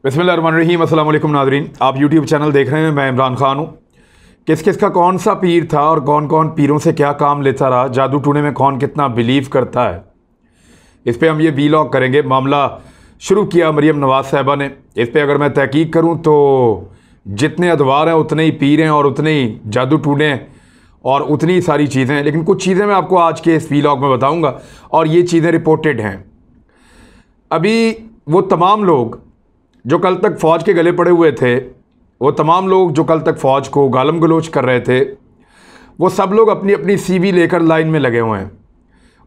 बिस्मिल्लाहिर्रहमानिर्रहीम। अस्सलाम वालेकुम नाज़रीन, आप यूट्यूब चैनल देख रहे हैं। मैं इमरान खान हूँ। किस किस का कौन सा पीर था और कौन कौन पीरों से क्या काम लेता रहा, जादू टूने में कौन कितना बिलीव करता है, इस पर हम ये वीलॉग करेंगे। मामला शुरू किया मरियम नवाज़ साहिबा ने। इस पर अगर मैं तहकीक करूँ तो जितने अदवार हैं उतने ही पीर हैं और उतने ही जादू टूने हैं और उतनी ही सारी चीज़ें हैं। लेकिन कुछ चीज़ें मैं आपको आज के इस वीलॉग में बताऊँगा और ये चीज़ें रिपोर्टेड हैं। अभी वो तमाम लोग जो कल तक फ़ौज के गले पड़े हुए थे, वो तमाम लोग जो कल तक फ़ौज को गालम गलोच कर रहे थे, वो सब लोग अपनी अपनी सीवी लेकर लाइन में लगे हुए हैं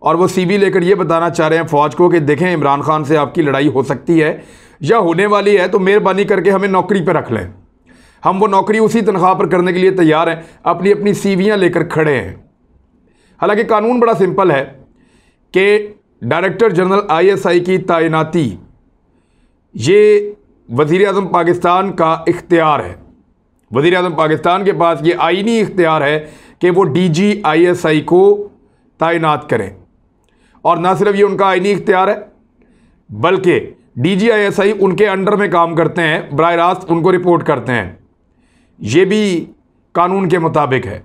और वो सीवी लेकर ये बताना चाह रहे हैं फ़ौज को कि देखें, इमरान खान से आपकी लड़ाई हो सकती है या होने वाली है, तो मेहरबानी करके हमें नौकरी पर रख लें। हम वो नौकरी उसी तनख्वाह पर करने के लिए तैयार हैं। अपनी अपनी सीवियाँ लेकर खड़े हैं। हालांकि कानून बड़ा सिंपल है कि डायरेक्टर जनरल ISI की तैनाती ये वज़ीर आज़म पाकिस्तान का इख्तियार है। वज़ीर आज़म पाकिस्तान के पास ये आईनी इख्तियार है कि वो DG ISI को तैनात करें। और ना सिर्फ ये उनका आईनी इख्तियार है, बल्कि DG ISI उनके अंडर में काम करते हैं, बराह रास्त उनको रिपोर्ट करते हैं। ये भी कानून के मुताबिक है।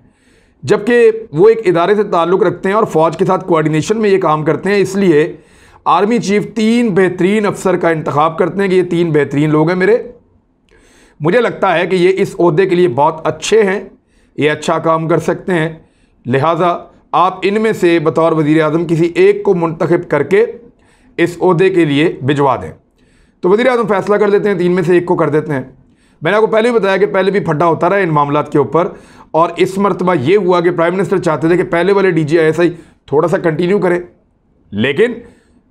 जबकि वो एक इदारे से ताल्लुक़ रखते हैं और फ़ौज के साथ कोऑर्डिनेशन में ये काम करते हैं। इसलिए आर्मी चीफ 3 बेहतरीन अफसर का इंतखाब करते हैं कि ये 3 बेहतरीन लोग हैं मेरे। मुझे लगता है कि ये इस ओहदे के लिए बहुत अच्छे हैं, ये अच्छा काम कर सकते हैं। लिहाजा आप इनमें से बतौर वज़ीर आज़म किसी एक को मुंतखब करके इस ओहदे के लिए भिजवा दें। तो वज़ीर आज़म फैसला कर लेते हैं, 3 में से एक को कर देते हैं। मैंने आपको पहले भी बताया कि पहले भी फड्डा होता रहा इन मामलात के ऊपर, और इस मरतबा ये हुआ कि प्राइम मिनिस्टर चाहते थे कि पहले वाले DG ISI थोड़ा सा कंटिन्यू करें, लेकिन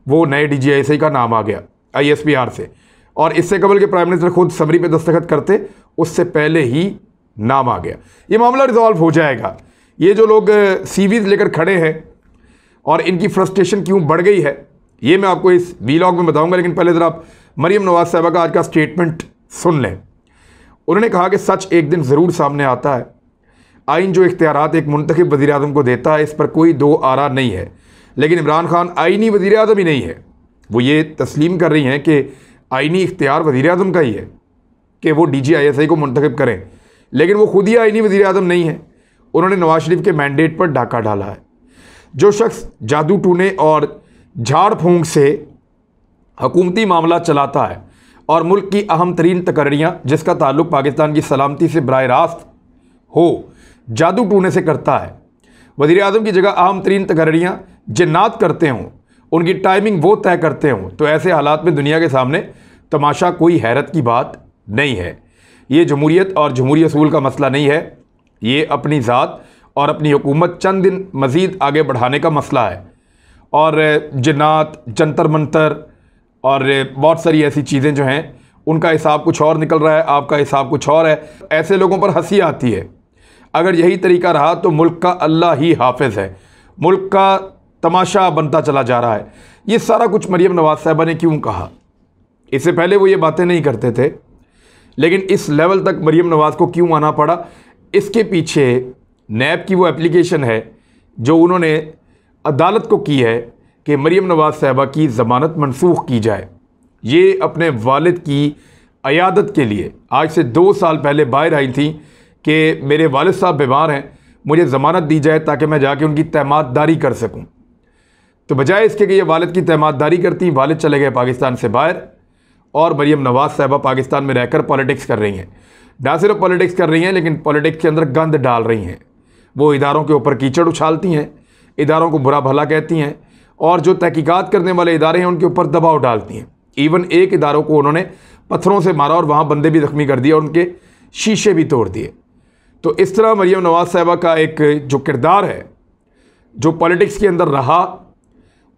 वो नए DG ISI का नाम आ गया ISPR से। और इससे कबल के प्राइम मिनिस्टर खुद समरी पे दस्तखत करते, उससे पहले ही नाम आ गया। ये मामला रिजॉल्व हो जाएगा। ये जो लोग CVs लेकर खड़े हैं और इनकी फ्रस्ट्रेशन क्यों बढ़ गई है, ये मैं आपको इस वीलॉग में बताऊंगा। लेकिन पहले ज़रा आप मरियम नवाज़ साहिबा का आज का स्टेटमेंट सुन लें। उन्होंने कहा कि सच एक दिन ज़रूर सामने आता है। आइन जो इख्तियारात एक मुंतखब वज़ीर आज़म को देता है, इस पर कोई दो आरा नहीं है। लेकिन इमरान खान आइनी वज़ीर आज़म ही नहीं है। वो ये तस्लीम कर रही हैं कि आइनी इख्तियार वज़ीर आज़म का ही है कि वो DG ISI को मुंतखब करें, लेकिन वो खुद ही आइनी वज़ीर आज़म नहीं है। उन्होंने नवाज शरीफ के मैंडेट पर डाका डाला है। जो शख्स जादू टूने और झाड़ फूंक से हुकूमती मामला चलाता है और मुल्क की अहम तरीन तकर्रियाँ जिसका ताल्लुक़ पाकिस्तान की सलामती से बराह रास्त हो, जादू टूने से करता है। वज़ीर आज़म की जगह अहम तरीन तकर्रियाँ जिन्नात करते हों, उनकी टाइमिंग वो तय करते हों, तो ऐसे हालात में दुनिया के सामने तमाशा कोई हैरत की बात नहीं है। ये जमहूरियत और जमहूरी असूल का मसला नहीं है, ये अपनी ज़ात और अपनी हुकूमत चंद दिन मज़ीद आगे बढ़ाने का मसला है। और जिन्नात, जंतर मंतर और बहुत सारी ऐसी चीज़ें जो हैं, उनका हिसाब कुछ और निकल रहा है, आपका हिसाब कुछ और है। ऐसे लोगों पर हंसी आती है। अगर यही तरीका रहा तो मुल्क का अल्लाह ही हाफिज़ है, मुल्क का तमाशा बनता चला जा रहा है। ये सारा कुछ मरियम नवाज़ साहिबा ने क्यों कहा? इससे पहले वो ये बातें नहीं करते थे, लेकिन इस लेवल तक मरियम नवाज़ को क्यों आना पड़ा? इसके पीछे नैब की वो एप्लीकेशन है जो उन्होंने अदालत को की है कि मरियम नवाज़ साहिबा की ज़मानत मनसूख की जाए। ये अपने वालिद की अयादत के लिए आज से 2 साल पहले बाहर आई थी कि मेरे वालिद साहब बीमार हैं, मुझे ज़मानत दी जाए ताकि मैं जाके उनकी तैमाददारी कर सकूं। तो बजाय इसके कि ये वालिद की तैमाददारी करती, वालिद चले गए पाकिस्तान से बाहर और मरियम नवाज़ साहिबा पाकिस्तान में रहकर पॉलिटिक्स कर रही हैं। ना सिर्फ पॉलिटिक्स कर रही हैं, लेकिन पॉलिटिक्स के अंदर गंद डाल रही हैं। वो इदारों के ऊपर कीचड़ उछालती हैं, इदारों को बुरा भला कहती हैं और जो तहकीकात करने वाले इदारे हैं उनके ऊपर दबाव डालती हैं। इवन एक इदारों को उन्होंने पत्थरों से मारा और वहाँ बंदे भी ज़ख्मी कर दिए और उनके शीशे भी तोड़ दिए। तो इस तरह मरियम नवाज़ साहिबा का एक जो किरदार है, जो पॉलिटिक्स के अंदर रहा,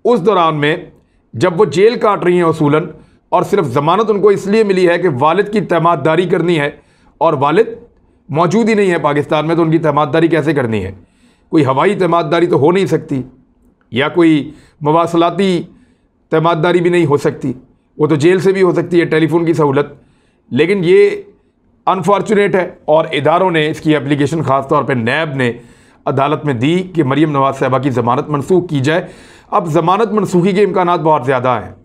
उस दौरान में जब वो जेल काट रही हैं उसूलन, और सिर्फ ज़मानत उनको इसलिए मिली है कि वालिद की तैमाददारी करनी है और वालिद मौजूद ही नहीं है पाकिस्तान में, तो उनकी तैमाददारी कैसे करनी है? कोई हवाई तैमाददारी तो हो नहीं सकती, या कोई मवासलाती तैमाददारी भी नहीं हो सकती, वो तो जेल से भी हो सकती है, टेलीफोन की सहूलत। लेकिन ये अनफॉर्चुनेट है और इदारों ने इसकी एप्लीकेशन ख़ास तौर पर नैब ने अदालत में दी कि मरियम नवाज़ साहिबा की ज़मानत मनसूख की जाए। अब ज़मानत मनसूखी के इम्कानात बहुत ज़्यादा हैं।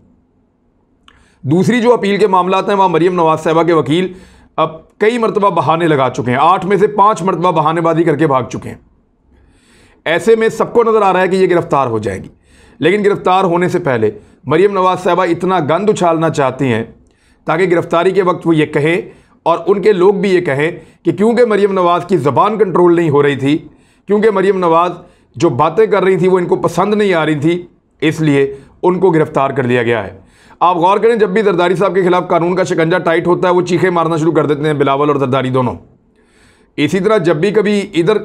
दूसरी जो अपील के मामला हैं वहाँ मरीम नवाज साहिबा के वकील अब कई मरतबा बहाने लगा चुके हैं, 8 में से 5 मरतबा बहानेबाजी करके भाग चुके हैं। ऐसे में सबको नज़र आ रहा है कि ये गिरफ्तार हो जाएंगी, लेकिन गिरफ्तार होने से पहले मरीम नवाज साहिबा इतना गंद उछालना चाहती हैं ताकि गिरफ्तारी के वक्त वो ये कहें और उनके लोग भी ये कहें कि क्योंकि मरीम नवाज़ की ज़बान कंट्रोल नहीं हो रही थी, क्योंकि मरीम नवाज़ जो बातें कर रही थी वो इनको पसंद नहीं आ रही थी, इसलिए उनको गिरफ्तार कर लिया गया है। आप गौर करें, जब भी जरदारी साहब के खिलाफ कानून का शिकंजा टाइट होता है वो चीखें मारना शुरू कर देते हैं, बिलावल और जरदारी दोनों। इसी तरह जब भी कभी इधर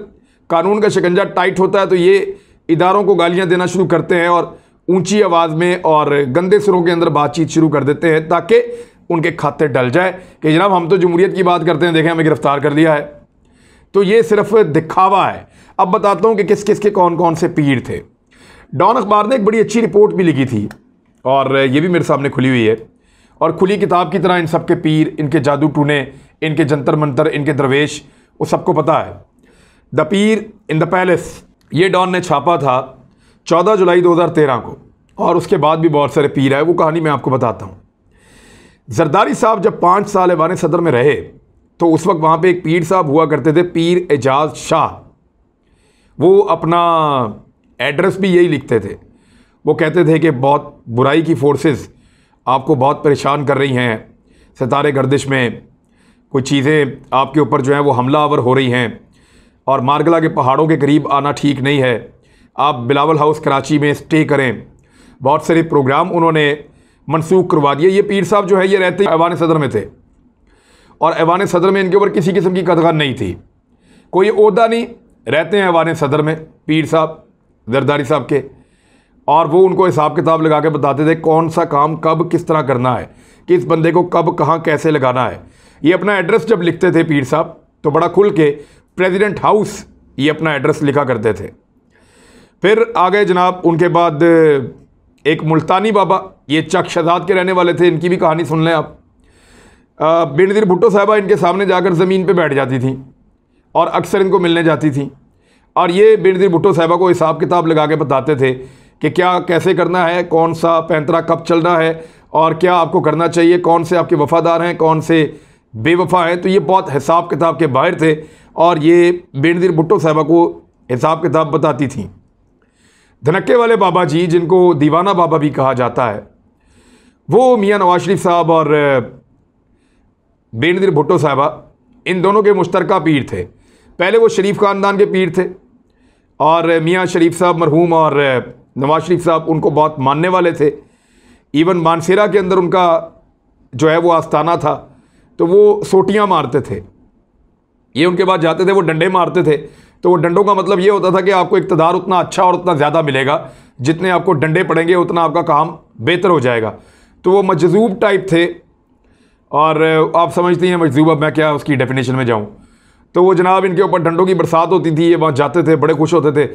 कानून का शिकंजा टाइट होता है तो ये इदारों को गालियां देना शुरू करते हैं और ऊंची आवाज़ में और गंदे सुरों के अंदर बातचीत शुरू कर देते हैं ताकि उनके खाते डल जाए कि जनाब हम तो जमहूरियत की बात करते हैं, देखें हमें गिरफ्तार कर लिया है। तो ये सिर्फ दिखावा है। अब बताता हूँ कि किस किस के कौन कौन से पीर थे। डॉन अखबार ने एक बड़ी अच्छी रिपोर्ट भी लिखी थी और ये भी मेरे सामने खुली हुई है, और खुली किताब की तरह इन सब के पीर, इनके जादू टूने, इनके जंतर मंतर, इनके दरवेश, वो सबको पता है। The Pir in the palace, ये डॉन ने छापा था 14 जुलाई 2013 को, और उसके बाद भी बहुत सारे पीर आए, वो कहानी मैं आपको बताता हूँ। जरदारी साहब जब 5 साल ऐवान सदर में रहे तो उस वक्त वहाँ पे एक पीर साहब हुआ करते थे, पीर एजाज शाह। वो अपना एड्रेस भी यही लिखते थे। वो कहते थे कि बहुत बुराई की फोर्सेस आपको बहुत परेशान कर रही हैं, सितारे गर्दिश में कोई चीज़ें आपके ऊपर जो है वो हमलावर हो रही हैं, और मारगला के पहाड़ों के करीब आना ठीक नहीं है, आप बिलावल हाउस कराची में स्टे करें। बहुत सारे प्रोग्राम उन्होंने मनसूख करवा दिए। ये पीर साहब जो है ये रहते ऐवान सदर में थे, और ऐवान सदर में इनके ऊपर किसी किस्म की कदगन नहीं थी, कोई ओहदा नहीं, रहते हैं ऐवान सदर में पीर साहब जरदारी साहब के, और वो उनको हिसाब किताब लगा के बताते थे कौन सा काम कब किस तरह करना है, किस बंदे को कब कहाँ कैसे लगाना है। ये अपना एड्रेस जब लिखते थे पीर साहब तो बड़ा खुल के प्रेसिडेंट हाउस ये अपना एड्रेस लिखा करते थे। फिर आ गए जनाब, उनके बाद एक मुल्तानी बाबा, ये चक शहजाद के रहने वाले थे, इनकी भी कहानी सुन लें आप। बेनज़ीर भुट्टो साहिबा इनके सामने जाकर ज़मीन पे बैठ जाती थी और अक्सर इनको मिलने जाती थी, और ये बेनज़ीर भुट्टो साहिबा को हिसाब किताब लगा के बताते थे कि क्या कैसे करना है, कौन सा पैंतरा कब चलना है और क्या आपको करना चाहिए, कौन से आपके वफ़ादार हैं, कौन से बेवफा हैं। तो ये बहुत हिसाब किताब के बाहर थे, और ये बेनज़ीर भुट्टो साहिबा को हिसाब किताब बताती थी। धनक्के वाले बाबा जी, जिनको दीवाना बाबा भी कहा जाता है, वो मियाँ नवाज शरीफ साहब और बेनज़ीर भुट्टो साहिबा इन दोनों के मुश्तरका पीर थे। पहले वो शरीफ ख़ानदान के पीर थे, और मियाँ शरीफ साहब मरहूम और नवाज शरीफ साहब उनको बहुत मानने वाले थे। इवन मानसेरा के अंदर उनका जो है वो आस्थाना था, तो वो सोटियाँ मारते थे। ये उनके पास जाते थे, वो डंडे मारते थे, तो वो डंडों का मतलब ये होता था कि आपको इक़्तिदार उतना अच्छा और उतना ज़्यादा मिलेगा, जितने आपको डंडे पड़ेंगे उतना आपका काम बेहतर हो जाएगा। तो वो मजज़ूब टाइप थे, और आप समझती हैं मजज़ूब, अब मैं क्या उसकी डेफिनेशन में जाऊँ। तो वो जनाब इनके ऊपर डंडों की बरसात होती थी, ये वहाँ जाते थे, बड़े खुश होते थे।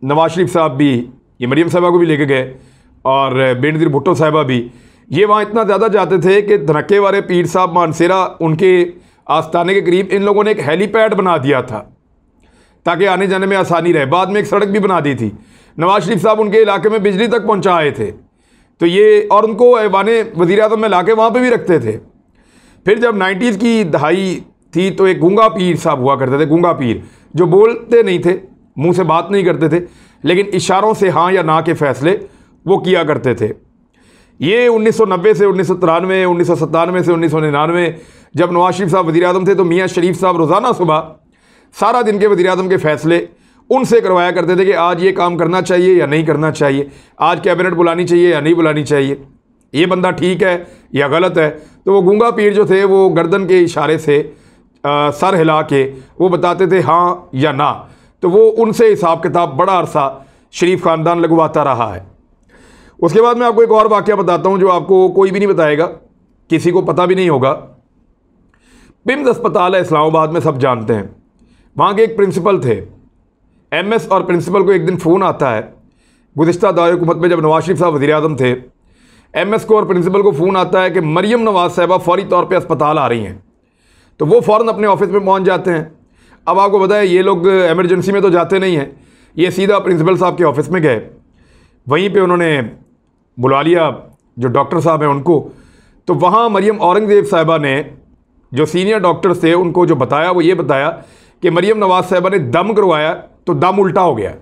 नवाज शरीफ साहब भी, ये मरीम साहिबा को भी लेके गए, और बेनज़ीर भुट्टो साहिबा भी, ये वहाँ इतना ज़्यादा जाते थे कि धनक्के वाले पीर साहब मानसेरा उनके आस्थाने के करीब इन लोगों ने एक हेलीपैड बना दिया था ताकि आने जाने में आसानी रहे। बाद में एक सड़क भी बना दी थी। नवाज शरीफ साहब उनके इलाके में बिजली तक पहुँचा आए थे, तो ये, और उनको ऐवाने वज़ीर आज़म में ला के वहाँ पर भी रखते थे। फिर जब 90s की दहाई थी तो एक गूंगा पीर साहब हुआ करते थे, गूंगा पीर, जो बोलते नहीं थे, मुंह से बात नहीं करते थे, लेकिन इशारों से हाँ या ना के फैसले वो किया करते थे। ये 1990 से 1993, 1997 से 1999 जब नवाज शरीफ साहब वज़ीर आज़म थे तो मियाँ शरीफ साहब रोज़ाना सुबह सारा दिन के वज़ीर आज़म के फ़ैसले उनसे करवाया करते थे कि आज ये काम करना चाहिए या नहीं करना चाहिए, आज कैबिनेट बुलानी चाहिए या नहीं बुलानी चाहिए, ये बंदा ठीक है या गलत है। तो वो गूंगा पीर जो थे वो गर्दन के इशारे से सर हिला के वो बताते थे हाँ या ना। तो वो उनसे हिसाब किताब बड़ा अरसा शरीफ ख़ानदान लगवाता रहा है। उसके बाद मैं आपको एक और वाक़या बताता हूँ जो आपको कोई भी नहीं बताएगा, किसी को पता भी नहीं होगा। पिम्स अस्पताल है इस्लामाबाद में, सब जानते हैं। वहाँ के एक प्रिंसिपल थे, एमएस, और प्रिंसिपल को एक दिन फ़ोन आता है, गुज़िश्ता दौर हुकूमत में जब नवाज शरीफ साहब वज़ीर आज़म थे, एमएस को और प्रिंसिपल को फ़ोन आता है कि मरीम नवाज साहिबा फ़ौरी तौर पे अस्पताल आ रही हैं। तो वो फ़ौरन अपने ऑफिस में पहुँच जाते हैं। अब आपको बताया ये लोग एमरजेंसी में तो जाते नहीं हैं, ये सीधा प्रिंसिपल साहब के ऑफिस में गए, वहीं पे उन्होंने बुला लिया जो डॉक्टर साहब हैं उनको, तो वहाँ मरियम औरंगज़ेब साहिबा ने, जो सीनियर डॉक्टर्स थे, उनको जो बताया वो ये बताया कि मरियम नवाज़ साहिबा ने दम करवाया तो दम उल्टा हो गया।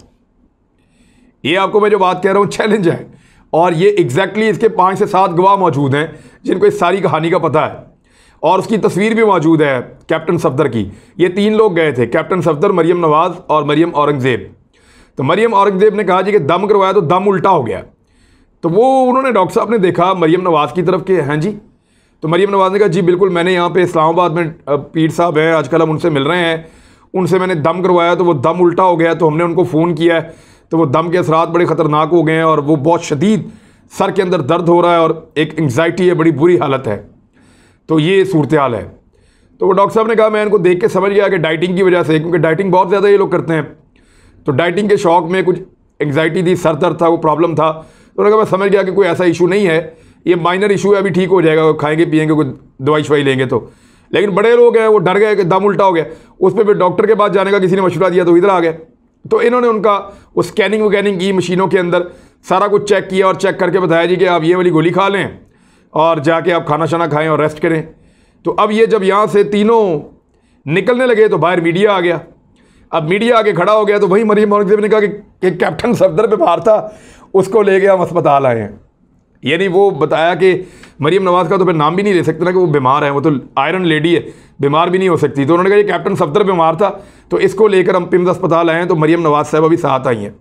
ये आपको मैं जो बात कह रहा हूँ चैलेंज है, और ये एग्जैक्टली इसके 5 से 7 गवाह मौजूद हैं जिनको इस सारी कहानी का पता है, और उसकी तस्वीर भी मौजूद है कैप्टन सफदर की। ये 3 लोग गए थे, कैप्टन सफदर, मरियम नवाज़ और मरियम औरंगज़ेब। तो मरियम औरंगज़ेब ने कहा जी कि दम करवाया तो दम उल्टा हो गया। तो वो उन्होंने, डॉक्टर साहब ने देखा मरियम नवाज़ की तरफ के, हैं जी। तो मरियम नवाज़ ने कहा जी बिल्कुल, मैंने यहाँ पे इस्लामाबाद में पीर साहब हैं, आजकल हम उनसे मिल रहे हैं, उनसे मैंने दम करवाया तो वो दम उल्टा हो गया, तो हमने उनको फ़ोन किया है, तो वो दम के असरात बड़े ख़तरनाक हो गए हैं और वो बहुत शदीद सर के अंदर दर्द हो रहा है और एक एंग्जाइटी है, बड़ी बुरी हालत है। तो ये सूरत हाल है। तो वो डॉक्टर साहब ने कहा, मैं इनको देख के समझ गया कि डाइटिंग की वजह से, क्योंकि डाइटिंग बहुत ज़्यादा ये लोग करते हैं, तो डाइटिंग के शौक में कुछ एंग्जाइटी थी, सर दर्द था, वो प्रॉब्लम था। तो उन्होंने कहा मैं समझ गया कि कोई ऐसा इशू नहीं है, ये माइनर इशू है, अभी ठीक हो जाएगा, खाएंगे पिएंगे, कोई दवाई शवाई लेंगे तो। लेकिन बड़े लोग हैं वो डर गए कि दम उल्टा हो गया। उस पर फिर डॉक्टर के पास जाने का किसी ने मशवरा दिया तो इधर आ गए। तो इन्होंने उनका वो स्कैनिंग वगैनिंग की मशीनों के अंदर, सारा कुछ चेक किया और चेक करके बताया जी कि आप ये वाली गोली खा लें और जाके आप खाना शाना खाएं और रेस्ट करें। तो अब ये जब यहाँ से तीनों निकलने लगे तो बाहर मीडिया आ गया। अब मीडिया आके खड़ा हो गया, तो वही मरियम औरंगज़ेब ने कहा कि कैप्टन सफदर बीमार था, उसको ले गया, हम अस्पताल आए हैं। यानी वो बताया कि मरियम नवाज़ का तो फिर नाम भी नहीं ले सकते ना कि वो बीमार है, वो तो आयरन लेडी है, बीमार भी नहीं हो सकती। तो उन्होंने कहा ये कैप्टन सफदर बीमार था तो इसको लेकर हम पिम्स अस्पताल आए हैं, तो मरियम नवाज़ साहिबा भी साथ आई हैं।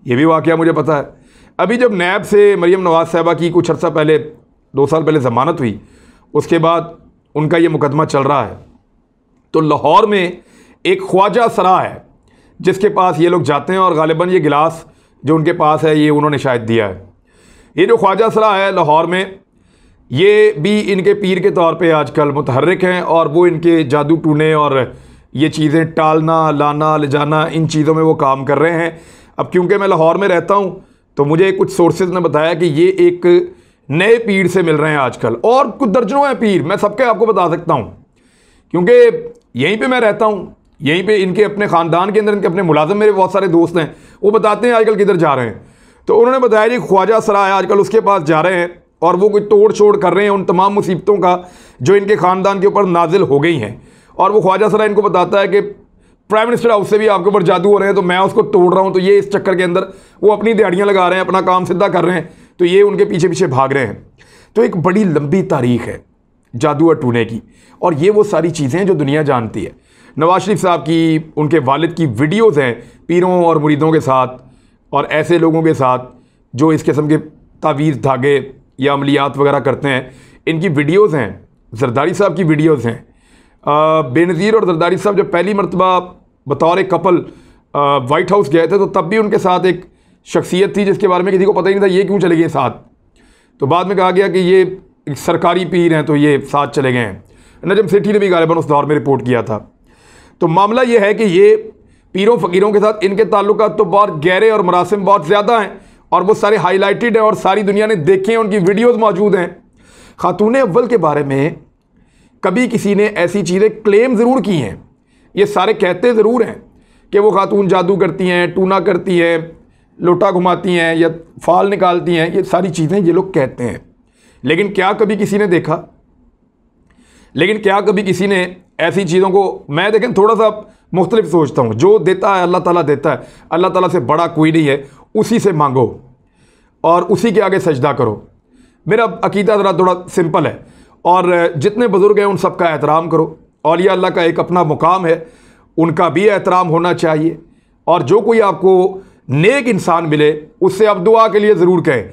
ये भी वाक़या मुझे पता है। अभी जब नैब से मरियम नवाज़ साहिबा की कुछ अर्सा पहले, 2 साल पहले ज़मानत हुई, उसके बाद उनका ये मुकदमा चल रहा है, तो लाहौर में एक ख्वाजा सरा है जिसके पास ये लोग जाते हैं, और गालिबन ये गिलास जो उनके पास है ये उन्होंने शायद दिया है। ये जो ख्वाजा सरा है लाहौर में, ये भी इनके पीर के तौर पे आजकल मुतहर्रिक हैं, और वो इनके जादू टूने और ये चीज़ें टालना, लाना, ले जाना, इन चीज़ों में वो काम कर रहे हैं। अब क्योंकि मैं लाहौर में रहता हूँ तो मुझे कुछ सोर्सेज ने बताया कि ये एक नए पीर से मिल रहे हैं आजकल, और कुछ दर्जनों हैं पीर, मैं सबके आपको बता सकता हूँ क्योंकि यहीं पे मैं रहता हूँ, यहीं पे इनके अपने ख़ानदान के अंदर इनके अपने मुलाजिम मेरे बहुत सारे दोस्त हैं, वो बताते हैं आजकल किधर जा रहे हैं। तो उन्होंने बताया जी ख्वाजा सरा है आजकल, उसके पास जा रहे हैं और वो कोई तोड़ छोड़ कर रहे हैं उन तमाम मुसीबतों का जो इनके ख़ानदान के ऊपर नाजिल हो गई हैं। और वो ख्वाजा सरा इनको बताता है कि प्राइम मिनिस्टर हाउस से भी आपके ऊपर जादू हो रहे हैं, तो मैं उसको तोड़ रहा हूँ। तो ये इस चक्कर के अंदर वो अपनी दिहाड़ियाँ लगा रहे हैं, अपना काम सीधा कर रहे हैं, तो ये उनके पीछे पीछे भाग रहे हैं। तो एक बड़ी लंबी तारीख है जादू और टूने की, और ये वो सारी चीज़ें हैं जो दुनिया जानती है। नवाज शरीफ साहब की, उनके वालिद की वीडियोज़ हैं पीरों और मुरीदों के साथ और ऐसे लोगों के साथ जो इस किस्म के तावीज़ धागे या अमलियात वगैरह करते हैं, इनकी वीडियोज़ हैं। जरदारी साहब की वीडियोज़ हैं। बेनज़ीर और जरदारी साहब जब पहली मरतबा बतौर कपल वाइट हाउस गए थे तो तब भी उनके साथ एक शख्सियत थी जिसके बारे में किसी को पता ही नहीं था ये क्यों चले गए साथ। तो बाद में कहा गया कि ये एक सरकारी पीर हैं तो ये साथ चले गए हैं। नजम सेठी ने भी गालिबन उस दौर में रिपोर्ट किया था। तो मामला ये है कि ये पीरों फ़कीरों के साथ इनके ताल्लुकात तो बहुत गहरे और मरासिम बहुत ज़्यादा हैं, और वो सारे हाईलाइटेड हैं और सारी दुनिया ने देखे हैं, उनकी वीडियोज़ मौजूद हैं। खातून अव्वल के बारे में कभी किसी ने ऐसी चीज़ें क्लेम ज़रूर की हैं, ये सारे कहते ज़रूर हैं कि वो खातून जादू करती हैं, टूना करती हैं, लोटा घुमाती हैं या फाल निकालती हैं, ये सारी चीज़ें ये लोग कहते हैं। लेकिन क्या कभी किसी ने देखा? लेकिन क्या कभी किसी ने ऐसी चीज़ों को, मैं देखें थोड़ा सा मुख्तलिफ सोचता हूँ, जो देता है अल्लाह ताला देता है, अल्लाह ताला से बड़ा कोई नहीं है, उसी से मांगो और उसी के आगे सजदा करो। मेरा अकीदा ज़रा थोड़ा सिंपल है, और जितने बुज़ुर्ग हैं उन सब का एहतराम करो। औलिया अल्लाह का एक अपना मुकाम है, उनका भी एहतराम होना चाहिए। और जो कोई आपको नेक इंसान मिले उससे आप दुआ के लिए ज़रूर कहें।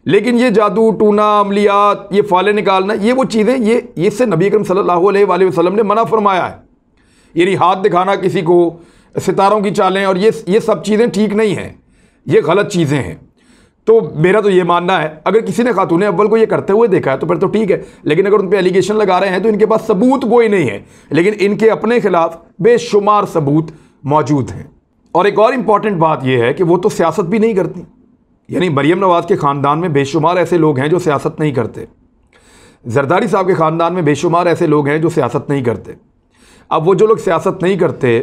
लेकिन ये जादू टूना, अमलियात, ये फाले निकालना, ये वो चीज़ें, ये इससे नबी अकरम सल्लल्लाहु अलैहि वसल्लम ने मना फरमाया है। यानी हाथ दिखाना किसी को, सितारों की चालें, और ये सब चीज़ें ठीक नहीं हैं, ये गलत चीज़ें हैं। तो मेरा तो ये मानना है अगर किसी ने खातून अव्वल को ये करते हुए देखा है तो फिर तो ठीक है, लेकिन अगर उन पर एलिगेशन लगा रहे हैं तो इनके पास सबूत कोई नहीं है, लेकिन इनके अपने खिलाफ बेशुमार सबूत मौजूद हैं। और एक और इम्पॉर्टेंट बात यह है कि वो तो सियासत भी नहीं करती। यानी मरियम नवाज़ के ख़ानदान में बेशुमार ऐसे लोग हैं जो सियासत नहीं करते। जरदारी साहब के ख़ानदान में बेशुमार ऐसे लोग हैं जो सियासत नहीं करते। अब वो जो लोग सियासत नहीं करते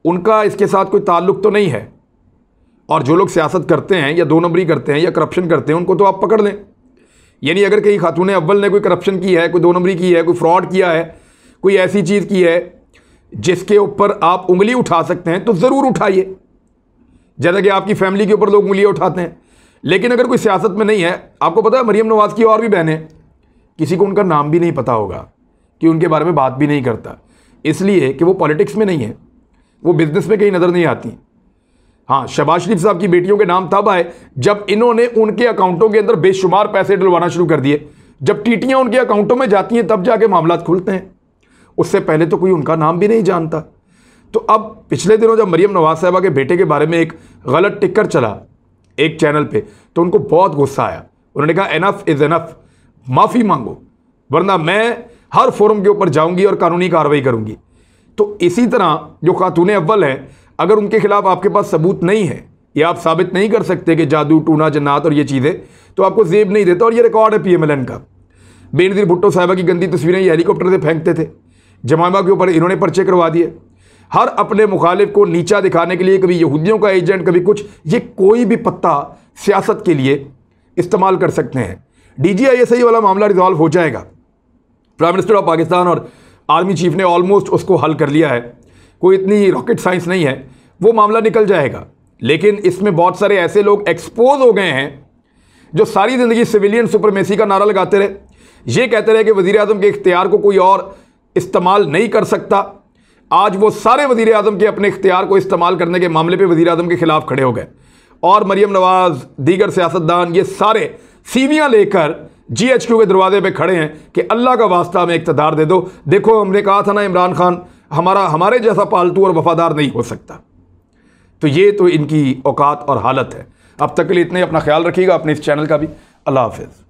उनका इसके साथ कोई ताल्लुक़ तो नहीं है, और जो लोग सियासत करते हैं या 2 नंबरी करते हैं या करप्शन करते हैं उनको तो आप पकड़ लें। यानी अगर कहीं खातून अव्वल ने कोई करप्शन की है, कोई 2 नंबरी की है, कोई फ्रॉड किया है, कोई ऐसी चीज़ की है जिसके ऊपर आप उंगली उठा सकते हैं तो ज़रूर उठाइए, जैसा कि आपकी फैमिली के ऊपर लोग उंगलियां उठाते हैं। लेकिन अगर कोई सियासत में नहीं है, आपको पता है मरियम नवाज़ की और भी बहनें, किसी को उनका नाम भी नहीं पता होगा, कि उनके बारे में बात भी नहीं करता, इसलिए कि वो पॉलिटिक्स में नहीं है, वो बिजनेस में कहीं नज़र नहीं आती। हाँ, शहबाज शरीफ साहब की बेटियों के नाम तब आए जब इन्होंने उनके अकाउंटों के अंदर बेशुमार पैसे डलवाना शुरू कर दिए। जब टीटियां उनके अकाउंटों में जाती हैं तब जाके मामला खुलते हैं, उससे पहले तो कोई उनका नाम भी नहीं जानता। तो अब पिछले दिनों जब मरियम नवाज साहिबा के बेटे के बारे में एक गलत टिक्कर चला एक चैनल पे, तो उनको बहुत गुस्सा आया। उन्होंने कहा इनफ इज़ इनफ, माफ़ी मांगो वरना मैं हर फोरम के ऊपर जाऊंगी और कानूनी कार्रवाई करूंगी। तो इसी तरह जो खातून अव्वल हैं, अगर उनके खिलाफ आपके पास सबूत नहीं है या आप साबित नहीं कर सकते कि जादू टूना जन्नात और ये चीज़ें, तो आपको जेब नहीं देता। और ये रिकॉर्ड है PMLN का। बेनज़ीर भुट्टो साहिबा की गंदी तस्वीरें ये हेलीकॉप्टर से फेंकते थे, जमामा के ऊपर इन्होंने पर्चे करवा दिए। हर अपने मुखालिफ को नीचा दिखाने के लिए, कभी यहूदियों का एजेंट, कभी कुछ, ये कोई भी पत्ता सियासत के लिए इस्तेमाल कर सकते हैं। DGISI वाला मामला रिजॉल्व हो जाएगा। प्राइम मिनिस्टर ऑफ पाकिस्तान और आर्मी चीफ ने ऑलमोस्ट उसको हल कर लिया है, कोई इतनी रॉकेट साइंस नहीं है, वो मामला निकल जाएगा। लेकिन इसमें बहुत सारे ऐसे लोग एक्सपोज हो गए हैं जो सारी ज़िंदगी सिविलियन सुपरमेसी का नारा लगाते रहे, ये कहते रहे कि वज़ीर आज़म के इख्तियार को कोई और इस्तेमाल नहीं कर सकता। आज वो सारे वज़ीर आज़म के अपने इख्तियार को इस्तेमाल करने के मामले पे वज़ीर आज़म के खिलाफ खड़े हो गए, और मरियम नवाज़, दीगर सियासतदान, ये सारे सीवियाँ लेकर GHQ के दरवाजे पे खड़े हैं कि अल्लाह का वास्ता हमें इक़्तिदार दे दो। देखो, हमने कहा था ना इमरान खान हमारे जैसा पालतू और वफादार नहीं हो सकता। तो ये तो इनकी औकात और हालत है। अब तक के लिए इतने, अपना ख्याल रखिएगा, अपने इस चैनल का भी। अल्लाह हाफ़िज़।